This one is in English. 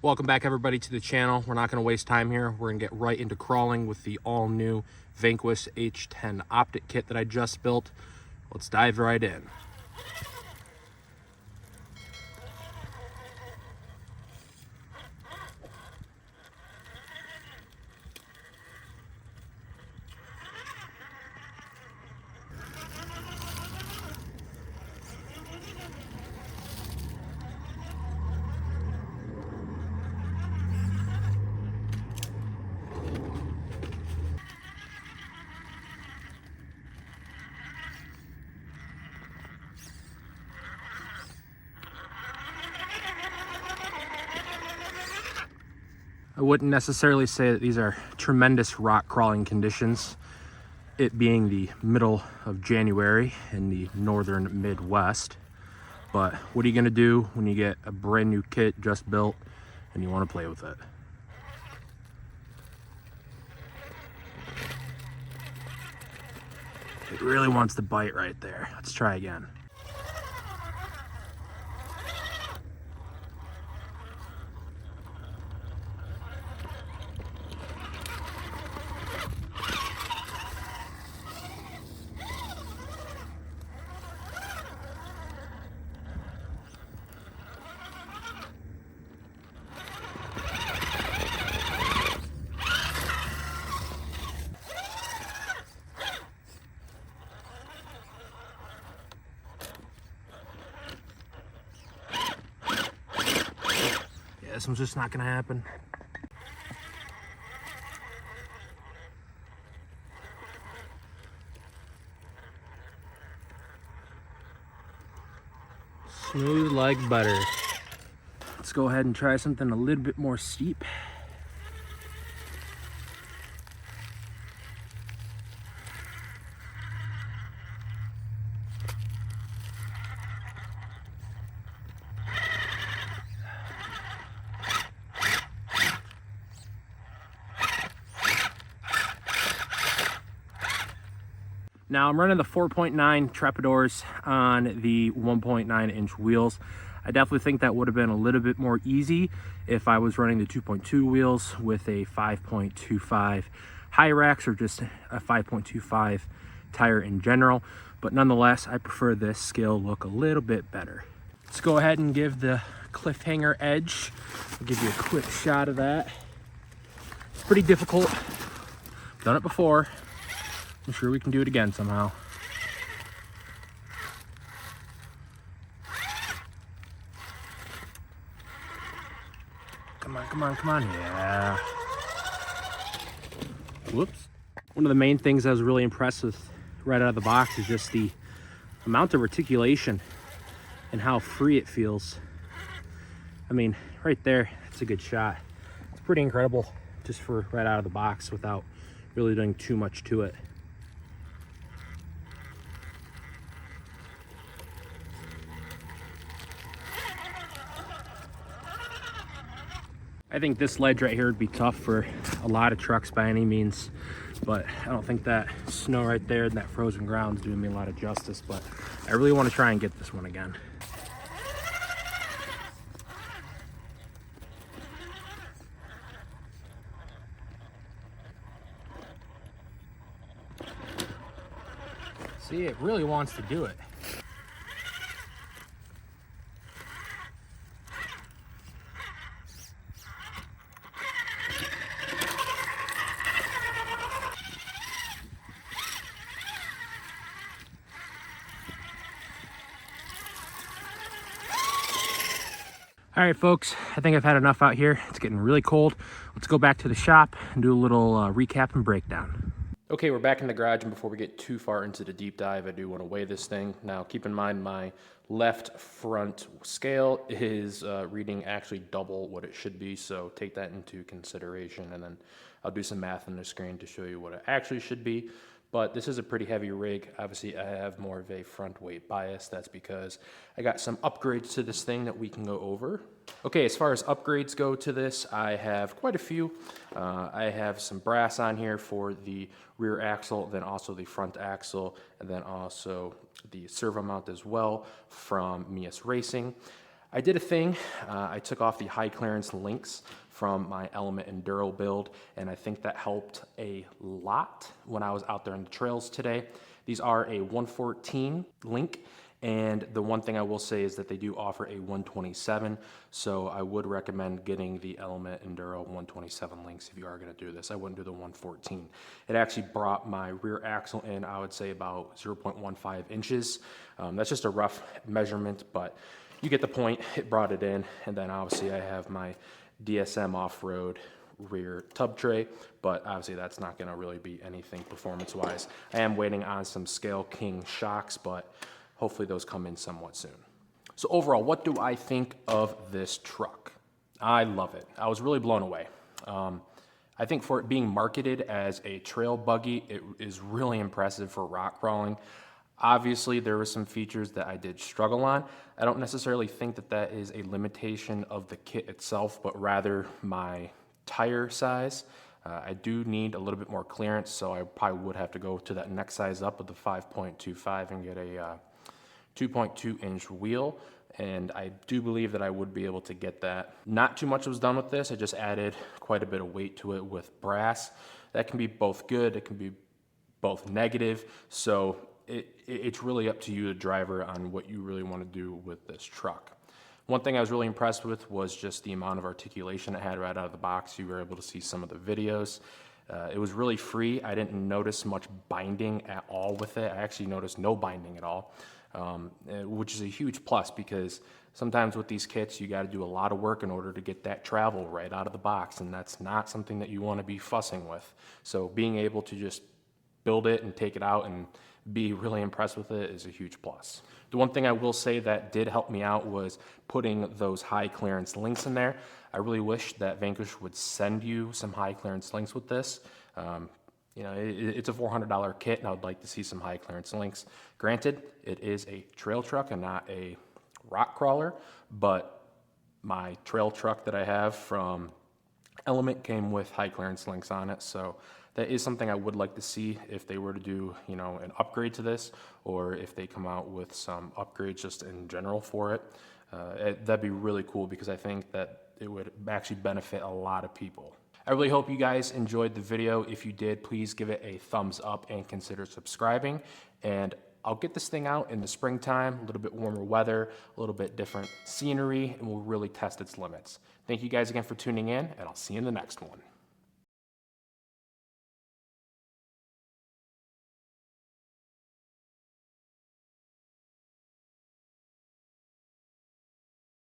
Welcome back everybody to the channel. We're not going to waste time here. We're going to get right into crawling with the all new Vanquish H10 Optic Kit that I just built. Let's dive right in. I wouldn't necessarily say that these are tremendous rock crawling conditions, it being the middle of January in the northern Midwest. But what are you going to do when you get a brand new kit just built and you want to play with it? It really wants to bite right there. Let's try again. This one's just not gonna happen. Smooth like butter. Let's go ahead and try something a little bit more steep. Now I'm running the 4.9 Trapidors on the 1.9 inch wheels. I definitely think that would have been a little bit more easy if I was running the 2.2 wheels with a 5.25 Hyrax or just a 5.25 tire in general. But nonetheless, I prefer this scale look a little bit better. Let's go ahead and give the cliffhanger edge. I'll give you a quick shot of that. It's pretty difficult. Done it before. I'm sure we can do it again somehow. Come on, come on, come on. Yeah. Whoops. One of the main things I was really impressed with right out of the box is just the amount of articulation and how free it feels. I mean, right there, it's a good shot. It's pretty incredible just for right out of the box without really doing too much to it. I think this ledge right here would be tough for a lot of trucks by any means, but I don't think that snow right there and that frozen ground is doing me a lot of justice, but I really want to try and get this one again. See, it really wants to do it. All right, folks, I think I've had enough out here. It's getting really cold. Let's go back to the shop and do a little recap and breakdown. Okay, we're back in the garage, and before we get too far into the deep dive, I do want to weigh this thing. Now, keep in mind my left front scale is reading actually double what it should be, so take that into consideration, and then I'll do some math on the screen to show you what it actually should be. But this is a pretty heavy rig. Obviously, I have more of a front weight bias. That's because I got some upgrades to this thing that we can go over. Okay, as far as upgrades go to this, I have quite a few. I have some brass on here for the rear axle, then also the front axle, and then also the servo mount as well from Meus Racing. I did a thing. I took off the high clearance links from my Element Enduro build, and I think that helped a lot when I was out there in the trails today. These are a 114 link, and the one thing I will say is that they do offer a 127, so I would recommend getting the Element Enduro 127 links if you are going to do this. I wouldn't do the 114. It actually brought my rear axle in, I would say, about 0.15 inches. That's just a rough measurement, but you get the point. It brought it in, and then obviously I have my DSM off-road rear tub tray, but obviously that's not going to really be anything performance-wise. I am waiting on some Scale King shocks, but hopefully those come in somewhat soon. So overall, what do I think of this truck? I love it. I was really blown away. I think for it being marketed as a trail buggy, it is really impressive for rock crawling. Obviously, there were some features that I did struggle on. I don't necessarily think that that is a limitation of the kit itself, but rather my tire size. I do need a little bit more clearance, so I probably would have to go to that next size up with the 5.25 and get a 2.2 inch wheel. And I do believe that I would be able to get that. Not too much was done with this. I just added quite a bit of weight to it with brass. That can be both good, it can be both negative. So it's really up to you, the driver, on what you really want to do with this truck. One thing I was really impressed with was just the amount of articulation it had right out of the box. You were able to see some of the videos. It was really free. I didn't notice much binding at all with it. I actually noticed no binding at all, which is a huge plus, because sometimes with these kits you got to do a lot of work in order to get that travel right out of the box, and that's not something that you want to be fussing with. So being able to just build it and take it out and be really impressed with it is a huge plus. The one thing I will say that did help me out was putting those high clearance links in there. I really wish that Vanquish would send you some high clearance links with this. You know, it's a $400 kit, and I would like to see some high clearance links. Granted, it is a trail truck and not a rock crawler, but my trail truck that I have from Element came with high clearance links on it, so that is something I would like to see if they were to do, you know, an upgrade to this, or if they come out with some upgrades just in general for it. That'd be really cool, because I think that it would actually benefit a lot of people. I really hope you guys enjoyed the video. If you did, please give it a thumbs up and consider subscribing. And I'll get this thing out in the springtime, a little bit warmer weather, a little bit different scenery, and we'll really test its limits. Thank you guys again for tuning in, and I'll see you in the next one.